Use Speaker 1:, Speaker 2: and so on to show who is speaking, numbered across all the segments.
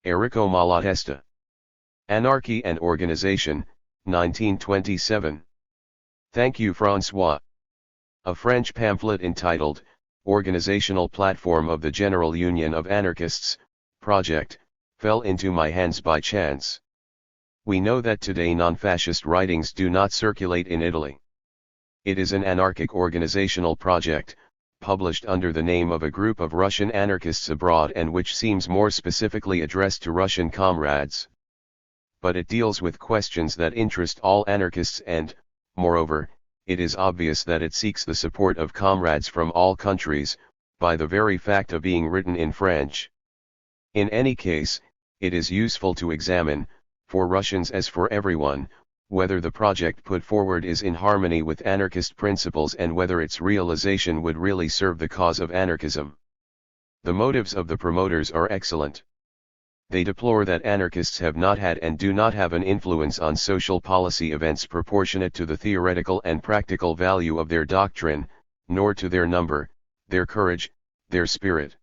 Speaker 1: Errico Malatesta. Anarchy and Organization, 1927. Thank you, François. A French pamphlet entitled, Organizational Platform of the General Union of Anarchists, Project, fell into my hands by chance. We know that today non-fascist writings do not circulate in Italy. It is an anarchic organizational project, published under the name of a group of Russian anarchists abroad and which seems more specifically addressed to Russian comrades. But it deals with questions that interest all anarchists and, moreover, it is obvious that it seeks the support of comrades from all countries, by the very fact of being written in French. In any case, it is useful to examine, for Russians as for everyone, whether the project put forward is in harmony with anarchist principles and whether its realization would really serve the cause of anarchism. The motives of the promoters are excellent. They deplore that anarchists have not had and do not have an influence on social policy events proportionate to the theoretical and practical value of their doctrine, nor to their number, their courage, their spirit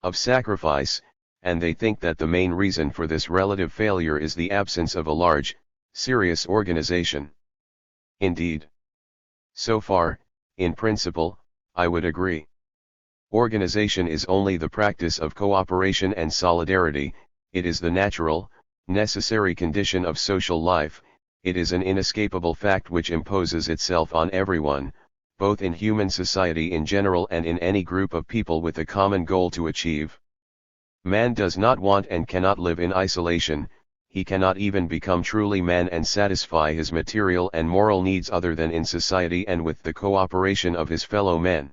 Speaker 1: of sacrifice, and they think that the main reason for this relative failure is the absence of a large, serious organization. Indeed, so far, in principle, I would agree. Organization is only the practice of cooperation and solidarity, it is the natural, necessary condition of social life, it is an inescapable fact which imposes itself on everyone, both in human society in general and in any group of people with a common goal to achieve. Man does not want and cannot live in isolation, he cannot even become truly man and satisfy his material and moral needs other than in society and with the cooperation of his fellow men.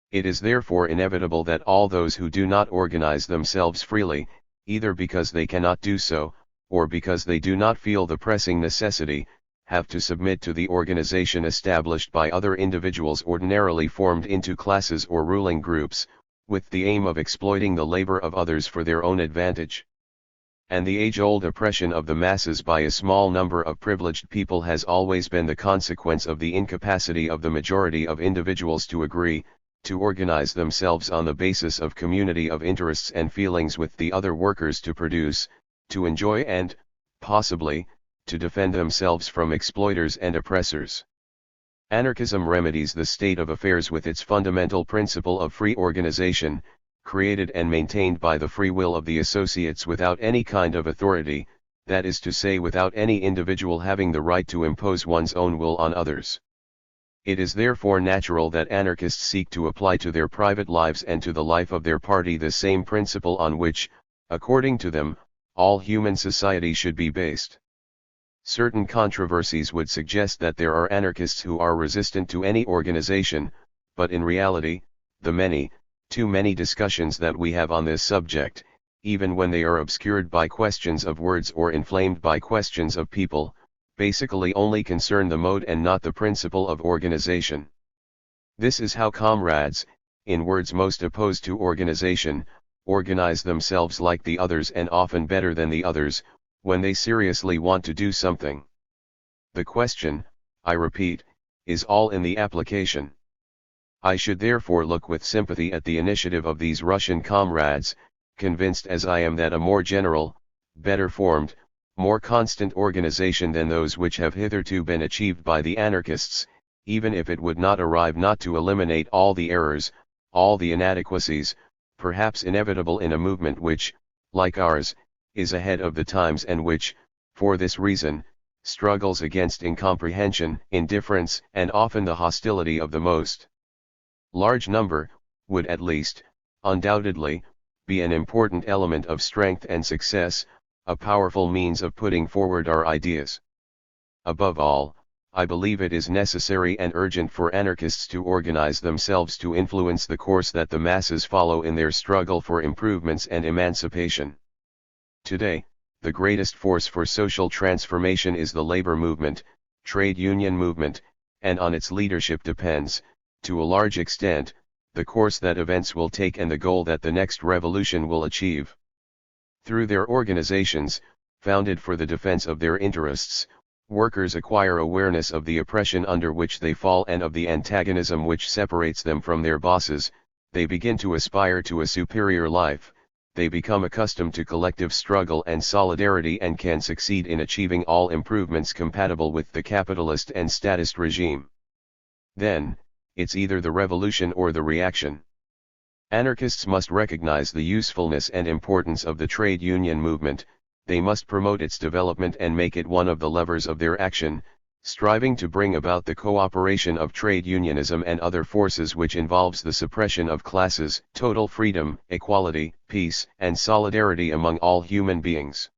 Speaker 1: It is therefore inevitable that all those who do not organize themselves freely, either because they cannot do so, or because they do not feel the pressing necessity, have to submit to the organization established by other individuals ordinarily formed into classes or ruling groups, with the aim of exploiting the labor of others for their own advantage. And the age-old oppression of the masses by a small number of privileged people has always been the consequence of the incapacity of the majority of individuals to agree, to organize themselves on the basis of community of interests and feelings with the other workers to produce, to enjoy and, possibly, to defend themselves from exploiters and oppressors. Anarchism remedies the state of affairs with its fundamental principle of free organization, created and maintained by the free will of the associates without any kind of authority, that is to say without any individual having the right to impose one's own will on others. It is therefore natural that anarchists seek to apply to their private lives and to the life of their party the same principle on which, according to them, all human society should be based. Certain controversies would suggest that there are anarchists who are resistant to any organization, but in reality, the too many discussions that we have on this subject, even when they are obscured by questions of words or inflamed by questions of people, basically only concern the mode and not the principle of organization. This is how comrades, in words most opposed to organization, organize themselves like the others and often better than the others, when they seriously want to do something. The question, I repeat, is all in the application. I should therefore look with sympathy at the initiative of these Russian comrades, convinced as I am that a more general, better formed, more constant organization than those which have hitherto been achieved by the anarchists, even if it would not arrive not to eliminate all the errors, all the inadequacies, perhaps inevitable in a movement which, like ours, is ahead of the times and which, for this reason, struggles against incomprehension, indifference, and often the hostility of the most large number, would at least, undoubtedly, be an important element of strength and success, a powerful means of putting forward our ideas. Above all, I believe it is necessary and urgent for anarchists to organize themselves to influence the course that the masses follow in their struggle for improvements and emancipation. Today, the greatest force for social transformation is the labor movement, trade union movement, and on its leadership depends, to a large extent, the course that events will take and the goal that the next revolution will achieve. Through their organizations, founded for the defense of their interests, workers acquire awareness of the oppression under which they fall and of the antagonism which separates them from their bosses, they begin to aspire to a superior life, they become accustomed to collective struggle and solidarity and can succeed in achieving all improvements compatible with the capitalist and statist regime. Then, it's either the revolution or the reaction. Anarchists must recognize the usefulness and importance of the trade union movement. They must promote its development and make it one of the levers of their action, striving to bring about the cooperation of trade unionism and other forces which involves the suppression of classes, total freedom, equality, peace, and solidarity among all human beings.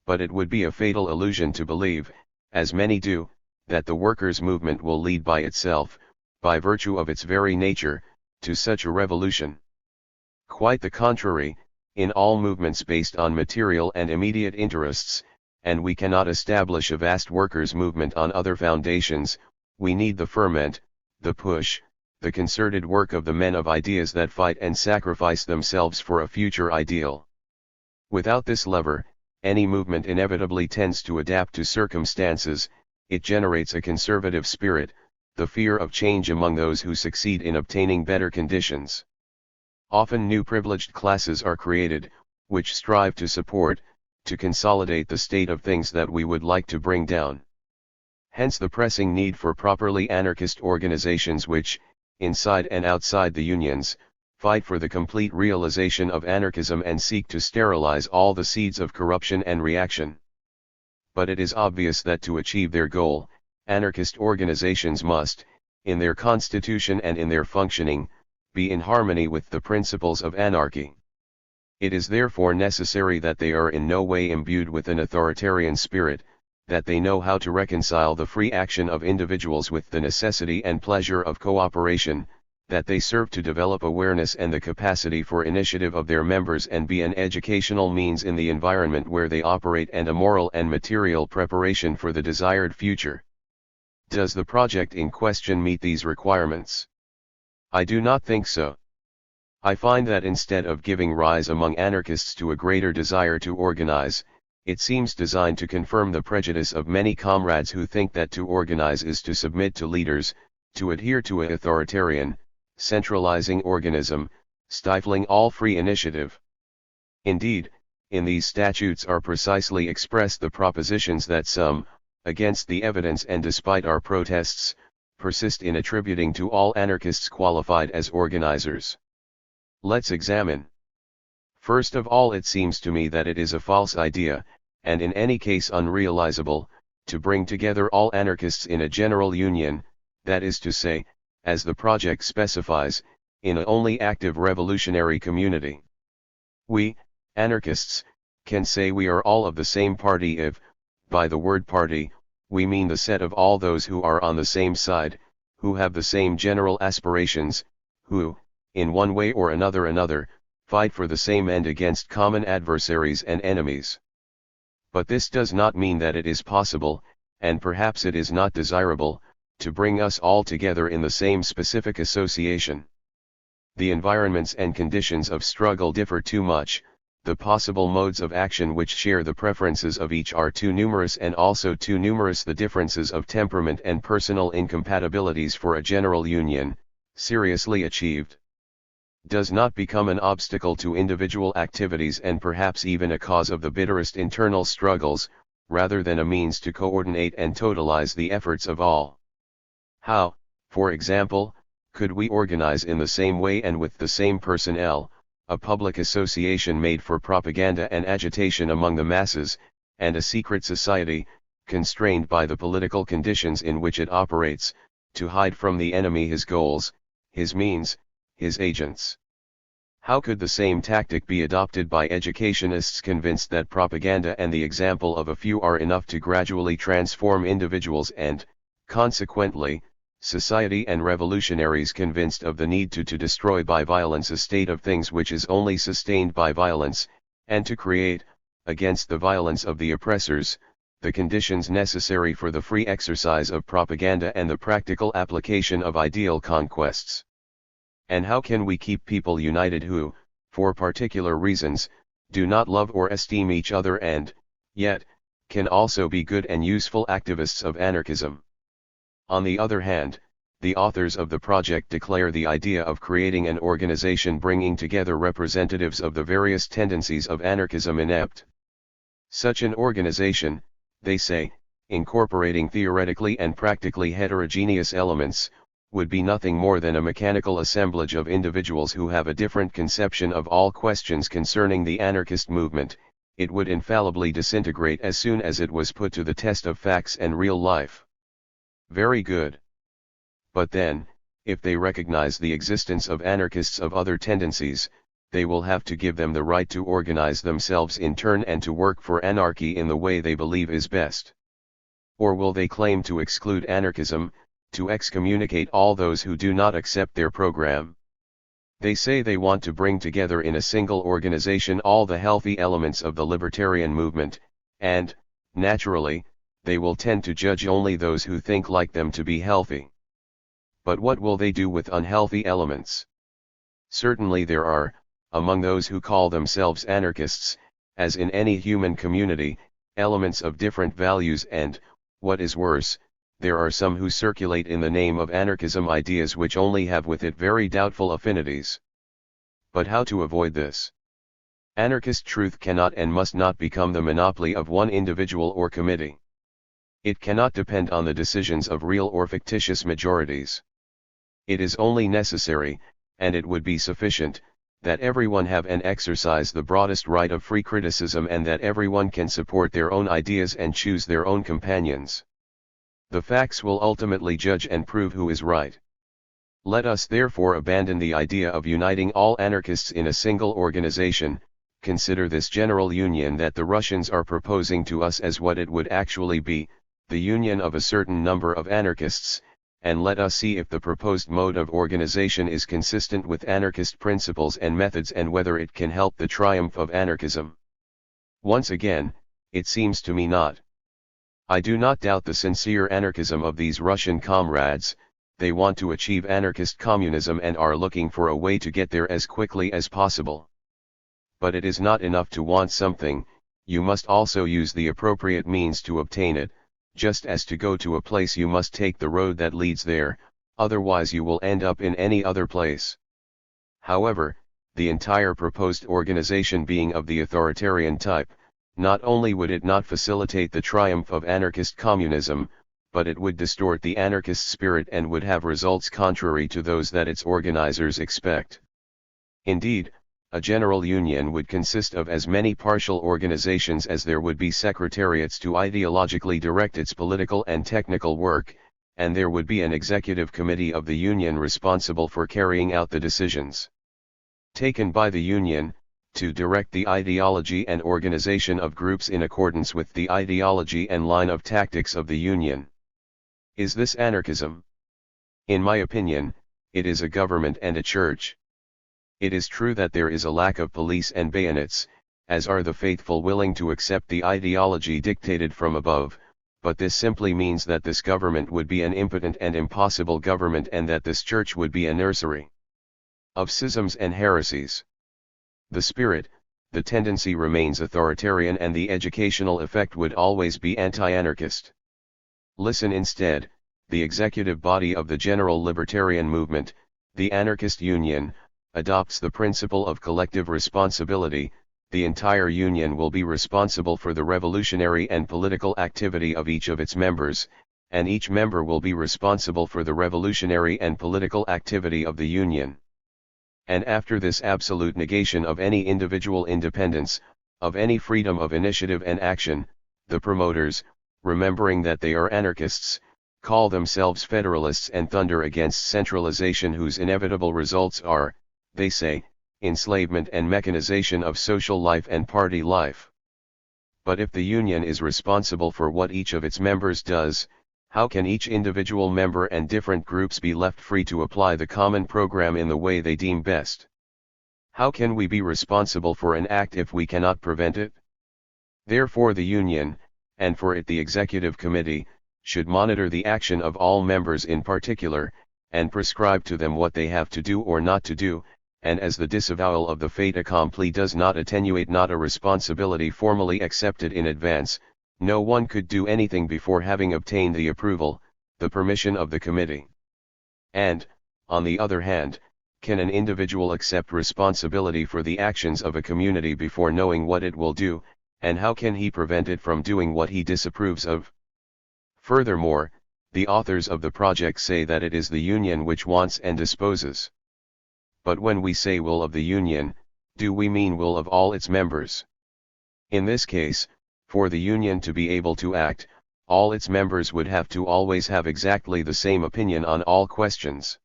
Speaker 1: But it would be a fatal illusion to believe, as many do, that the workers' movement will lead by itself, by virtue of its very nature, to such a revolution. Quite the contrary, in all movements based on material and immediate interests, and we cannot establish a vast workers' movement on other foundations, we need the ferment, the push, the concerted work of the men of ideas that fight and sacrifice themselves for a future ideal. Without this lever, any movement inevitably tends to adapt to circumstances. It generates a conservative spirit, the fear of change among those who succeed in obtaining better conditions. Often new privileged classes are created, which strive to support, to consolidate the state of things that we would like to bring down. Hence the pressing need for properly anarchist organizations which, inside and outside the unions, fight for the complete realization of anarchism and seek to sterilize all the seeds of corruption and reaction. But it is obvious that to achieve their goal, anarchist organizations must, in their constitution and in their functioning, be in harmony with the principles of anarchy. It is therefore necessary that they are in no way imbued with an authoritarian spirit, that they know how to reconcile the free action of individuals with the necessity and pleasure of cooperation, that they serve to develop awareness and the capacity for initiative of their members and be an educational means in the environment where they operate and a moral and material preparation for the desired future. Does the project in question meet these requirements? I do not think so. I find that instead of giving rise among anarchists to a greater desire to organize, it seems designed to confirm the prejudice of many comrades who think that to organize is to submit to leaders, to adhere to an authoritarian, centralizing organism, stifling all free initiative. Indeed, in these statutes are precisely expressed the propositions that some, against the evidence and despite our protests, persist in attributing to all anarchists qualified as organizers. Let's examine. First of all, it seems to me that it is a false idea, and in any case unrealizable, to bring together all anarchists in a general union, that is to say, as the project specifies, in a only active revolutionary community. We, anarchists, can say we are all of the same party if, by the word party, we mean the set of all those who are on the same side, who have the same general aspirations, who, in one way or another, fight for the same end against common adversaries and enemies. But this does not mean that it is possible, and perhaps it is not desirable, to bring us all together in the same specific association. The environments and conditions of struggle differ too much, the possible modes of action which share the preferences of each are too numerous, and also too numerous the differences of temperament and personal incompatibilities for a general union, seriously achieved, does not become an obstacle to individual activities and perhaps even a cause of the bitterest internal struggles, rather than a means to coordinate and totalize the efforts of all. How, for example, could we organize in the same way and with the same personnel, a public association made for propaganda and agitation among the masses, and a secret society, constrained by the political conditions in which it operates, to hide from the enemy his goals, his means, his agents? How could the same tactic be adopted by educationists convinced that propaganda and the example of a few are enough to gradually transform individuals and, consequently, society, and revolutionaries convinced of the need to destroy by violence a state of things which is only sustained by violence, and to create, against the violence of the oppressors, the conditions necessary for the free exercise of propaganda and the practical application of ideal conquests? And how can we keep people united who, for particular reasons, do not love or esteem each other and, yet, can also be good and useful activists of anarchism? On the other hand, the authors of the project declare the idea of creating an organization bringing together representatives of the various tendencies of anarchism inept. Such an organization, they say, incorporating theoretically and practically heterogeneous elements, would be nothing more than a mechanical assemblage of individuals who have a different conception of all questions concerning the anarchist movement. It would infallibly disintegrate as soon as it was put to the test of facts and real life. Very good. But then, if they recognize the existence of anarchists of other tendencies, they will have to give them the right to organize themselves in turn and to work for anarchy in the way they believe is best. Or will they claim to exclude anarchism, to excommunicate all those who do not accept their program? They say they want to bring together in a single organization all the healthy elements of the libertarian movement, and, naturally, they will tend to judge only those who think like them to be healthy. But what will they do with unhealthy elements? Certainly there are, among those who call themselves anarchists, as in any human community, elements of different values and, what is worse, there are some who circulate in the name of anarchism ideas which only have with it very doubtful affinities. But how to avoid this? Anarchist truth cannot and must not become the monopoly of one individual or committee. It cannot depend on the decisions of real or fictitious majorities. It is only necessary, and it would be sufficient, that everyone have and exercise the broadest right of free criticism and that everyone can support their own ideas and choose their own companions. The facts will ultimately judge and prove who is right. Let us therefore abandon the idea of uniting all anarchists in a single organization, consider this general union that the Russians are proposing to us as what it would actually be, the union of a certain number of anarchists, and let us see if the proposed mode of organization is consistent with anarchist principles and methods and whether it can help the triumph of anarchism. Once again, it seems to me not. I do not doubt the sincere anarchism of these Russian comrades. They want to achieve anarchist communism and are looking for a way to get there as quickly as possible. But it is not enough to want something, you must also use the appropriate means to obtain it. Just as to go to a place you must take the road that leads there, otherwise you will end up in any other place. However, the entire proposed organization being of the authoritarian type, not only would it not facilitate the triumph of anarchist communism, but it would distort the anarchist spirit and would have results contrary to those that its organizers expect. Indeed, a general union would consist of as many partial organizations as there would be secretariats to ideologically direct its political and technical work, and there would be an executive committee of the union responsible for carrying out the decisions taken by the union, to direct the ideology and organization of groups in accordance with the ideology and line of tactics of the union. Is this anarchism? In my opinion, it is a government and a church. It is true that there is a lack of police and bayonets, as are the faithful willing to accept the ideology dictated from above, but this simply means that this government would be an impotent and impossible government and that this church would be a nursery of schisms and heresies. The spirit, the tendency remains authoritarian and the educational effect would always be anti-anarchist. Listen instead, the executive body of the general libertarian movement, the Anarchist Union, adopts the principle of collective responsibility. The entire union will be responsible for the revolutionary and political activity of each of its members, and each member will be responsible for the revolutionary and political activity of the union. And after this absolute negation of any individual independence, of any freedom of initiative and action, the promoters, remembering that they are anarchists, call themselves federalists and thunder against centralization whose inevitable results are, they say, enslavement and mechanization of social life and party life. But if the union is responsible for what each of its members does, how can each individual member and different groups be left free to apply the common program in the way they deem best? How can we be responsible for an act if we cannot prevent it? Therefore the union, and for it the executive committee, should monitor the action of all members in particular, and prescribe to them what they have to do or not to do, and as the disavowal of the fait accompli does not attenuate not a responsibility formally accepted in advance, no one could do anything before having obtained the approval, the permission of the committee. And, on the other hand, can an individual accept responsibility for the actions of a community before knowing what it will do, and how can he prevent it from doing what he disapproves of? Furthermore, the authors of the project say that it is the union which wants and disposes. But when we say will of the union, do we mean will of all its members? In this case, for the union to be able to act, all its members would have to always have exactly the same opinion on all questions.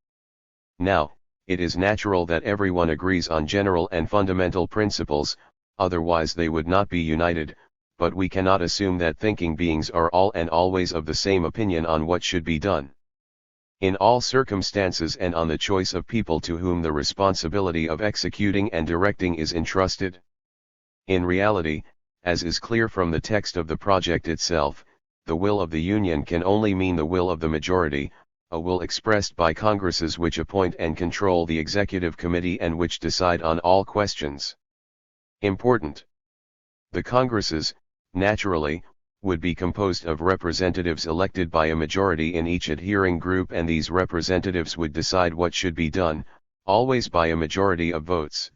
Speaker 1: Now, it is natural that everyone agrees on general and fundamental principles, otherwise they would not be united, but we cannot assume that thinking beings are all and always of the same opinion on what should be done. In all circumstances and on the choice of people to whom the responsibility of executing and directing is entrusted. In reality, as is clear from the text of the project itself, the will of the union can only mean the will of the majority, a will expressed by Congresses which appoint and control the executive committee and which decide on all questions. Important. The Congresses, naturally, would be composed of representatives elected by a majority in each adhering group, and these representatives would decide what should be done, always by a majority of votes.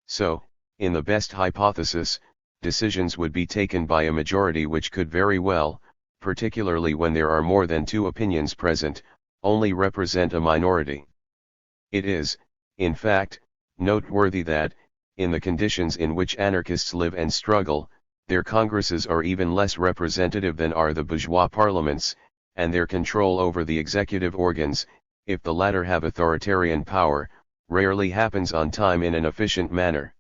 Speaker 1: So, in the best hypothesis, decisions would be taken by a majority which could very well, particularly when there are more than two opinions present, only represent a minority. It is, in fact, noteworthy that, in the conditions in which anarchists live and struggle, their congresses are even less representative than are the bourgeois parliaments, and their control over the executive organs, if the latter have authoritarian power, rarely happens on time in an efficient manner.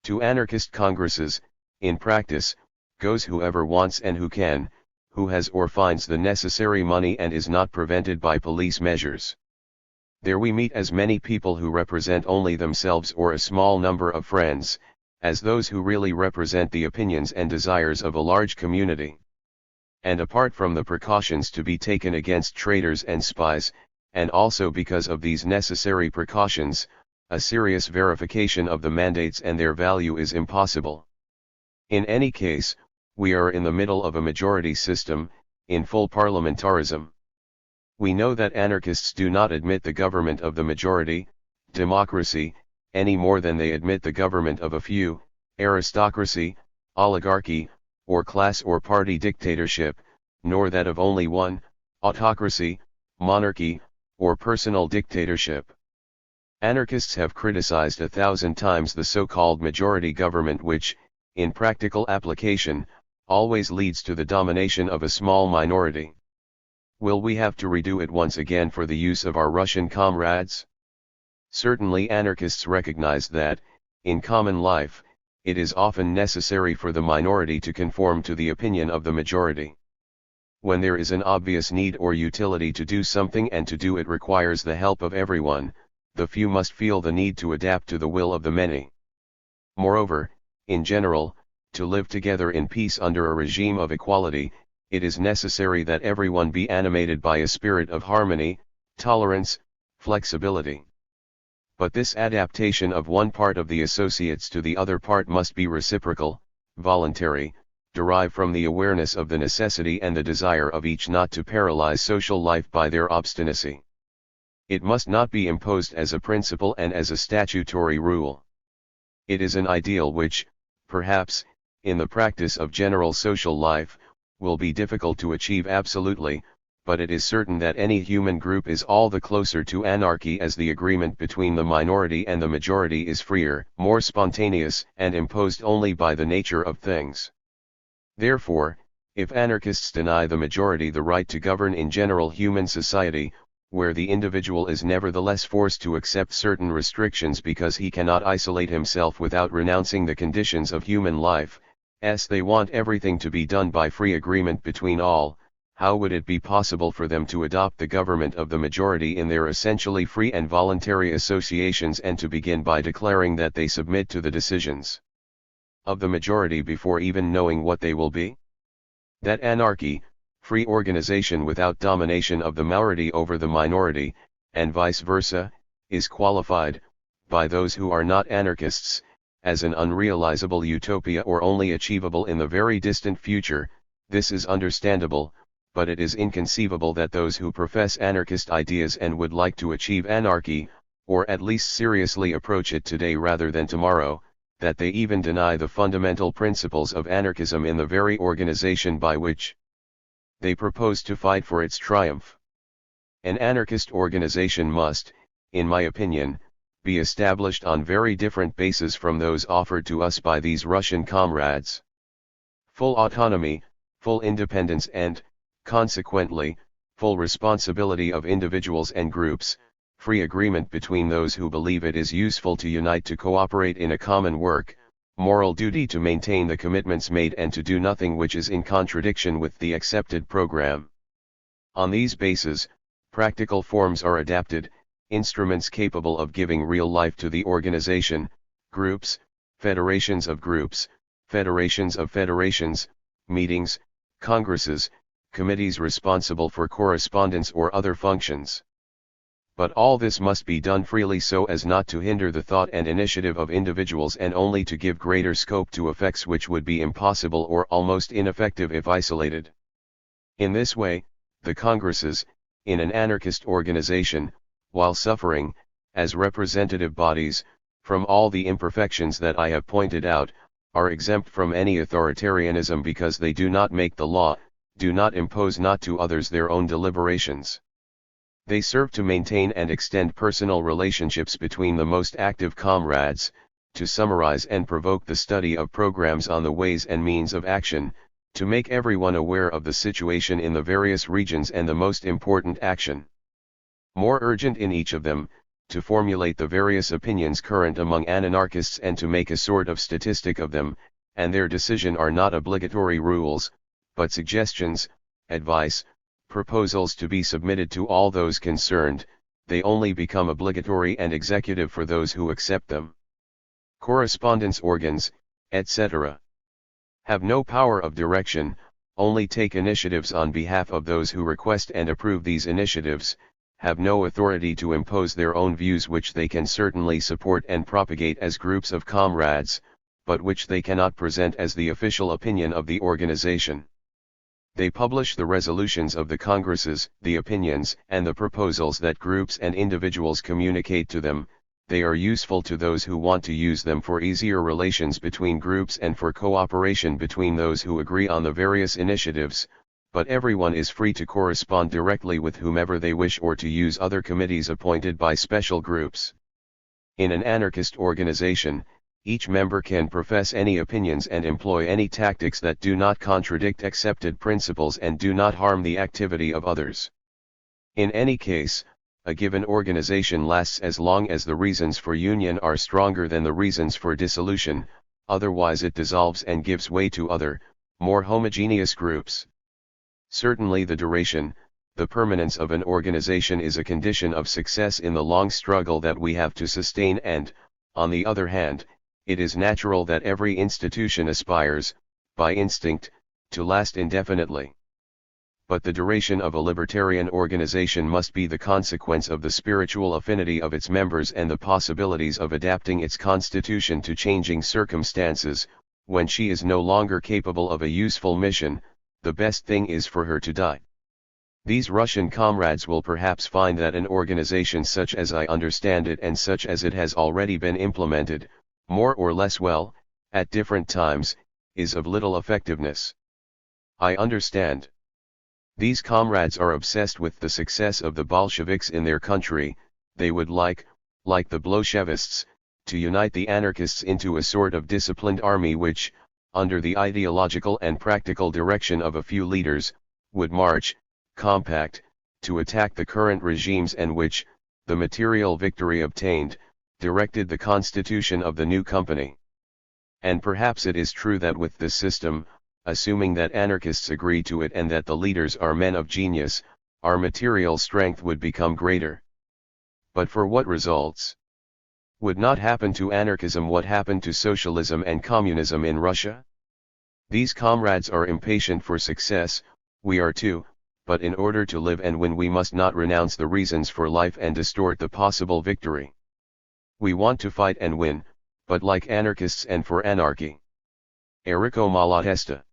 Speaker 1: To anarchist congresses, in practice, goes whoever wants and who can, who has or finds the necessary money and is not prevented by police measures. There we meet as many people who represent only themselves or a small number of friends, as those who really represent the opinions and desires of a large community. And apart from the precautions to be taken against traitors and spies, and also because of these necessary precautions, a serious verification of the mandates and their value is impossible. In any case, we are in the middle of a majority system, in full parliamentarism. We know that anarchists do not admit the government of the majority, democracy, any more than they admit the government of a few, aristocracy, oligarchy, or class or party dictatorship, nor that of only one, autocracy, monarchy, or personal dictatorship. Anarchists have criticized 1,000 times the so-called majority government which, in practical application, always leads to the domination of a small minority. Will we have to redo it once again for the use of our Russian comrades? Certainly anarchists recognize that, in common life, it is often necessary for the minority to conform to the opinion of the majority. When there is an obvious need or utility to do something and to do it requires the help of everyone, the few must feel the need to adapt to the will of the many. Moreover, in general, to live together in peace under a regime of equality, it is necessary that everyone be animated by a spirit of harmony, tolerance, flexibility. But this adaptation of one part of the associates to the other part must be reciprocal, voluntary, derived from the awareness of the necessity and the desire of each not to paralyze social life by their obstinacy. It must not be imposed as a principle and as a statutory rule. It is an ideal which, perhaps, in the practice of general social life, will be difficult to achieve absolutely, but it is certain that any human group is all the closer to anarchy as the agreement between the minority and the majority is freer, more spontaneous, and imposed only by the nature of things. Therefore, if anarchists deny the majority the right to govern in general human society, where the individual is nevertheless forced to accept certain restrictions because he cannot isolate himself without renouncing the conditions of human life, as they want everything to be done by free agreement between all, how would it be possible for them to adopt the government of the majority in their essentially free and voluntary associations and to begin by declaring that they submit to the decisions of the majority before even knowing what they will be? That anarchy, free organization without domination of the majority over the minority, and vice versa, is qualified, by those who are not anarchists, as an unrealizable utopia or only achievable in the very distant future. This is understandable, but it is inconceivable that those who profess anarchist ideas and would like to achieve anarchy, or at least seriously approach it today rather than tomorrow, that they even deny the fundamental principles of anarchism in the very organization by which they propose to fight for its triumph. An anarchist organization must, in my opinion, be established on very different bases from those offered to us by these Russian comrades. Full autonomy, full independence and, consequently, full responsibility of individuals and groups, free agreement between those who believe it is useful to unite to cooperate in a common work, moral duty to maintain the commitments made and to do nothing which is in contradiction with the accepted program. On these bases, practical forms are adapted, instruments capable of giving real life to the organization, groups, federations of groups, federations of federations, meetings, congresses, committees responsible for correspondence or other functions. But all this must be done freely so as not to hinder the thought and initiative of individuals and only to give greater scope to effects which would be impossible or almost ineffective if isolated. In this way, the congresses, in an anarchist organization, while suffering, as representative bodies, from all the imperfections that I have pointed out, are exempt from any authoritarianism because they do not make the law, do not impose not to others their own deliberations. They serve to maintain and extend personal relationships between the most active comrades, to summarize and provoke the study of programs on the ways and means of action, to make everyone aware of the situation in the various regions and the most important action, more urgent in each of them, to formulate the various opinions current among anarchists and to make a sort of statistic of them, and their decision are not obligatory rules, but suggestions, advice, proposals to be submitted to all those concerned. They only become obligatory and executive for those who accept them. Correspondence organs, etc., have no power of direction, only take initiatives on behalf of those who request and approve these initiatives, have no authority to impose their own views which they can certainly support and propagate as groups of comrades, but which they cannot present as the official opinion of the organization. They publish the resolutions of the congresses, the opinions and the proposals that groups and individuals communicate to them. They are useful to those who want to use them for easier relations between groups and for cooperation between those who agree on the various initiatives, but everyone is free to correspond directly with whomever they wish or to use other committees appointed by special groups. In an anarchist organization, each member can profess any opinions and employ any tactics that do not contradict accepted principles and do not harm the activity of others. In any case, a given organization lasts as long as the reasons for union are stronger than the reasons for dissolution, otherwise it dissolves and gives way to other, more homogeneous groups. Certainly the duration, the permanence of an organization is a condition of success in the long struggle that we have to sustain and, on the other hand, it is natural that every institution aspires, by instinct, to last indefinitely. But the duration of a libertarian organization must be the consequence of the spiritual affinity of its members and the possibilities of adapting its constitution to changing circumstances. When she is no longer capable of a useful mission, the best thing is for her to die. These Russian comrades will perhaps find that an organization such as I understand it and such as it has already been implemented, more or less well, at different times, is of little effectiveness. I understand. These comrades are obsessed with the success of the Bolsheviks in their country. They would like the Bolshevists, to unite the anarchists into a sort of disciplined army which, under the ideological and practical direction of a few leaders, would march, compact, to attack the current regimes and which, the material victory obtained, directed the constitution of the new company. And perhaps it is true that with this system, assuming that anarchists agree to it and that the leaders are men of genius, our material strength would become greater. But for what results? Would not happen to anarchism what happened to socialism and communism in Russia? These comrades are impatient for success, we are too, but in order to live and win we must not renounce the reasons for life and distort the possible victory. We want to fight and win, but like anarchists and for anarchy. Errico Malatesta.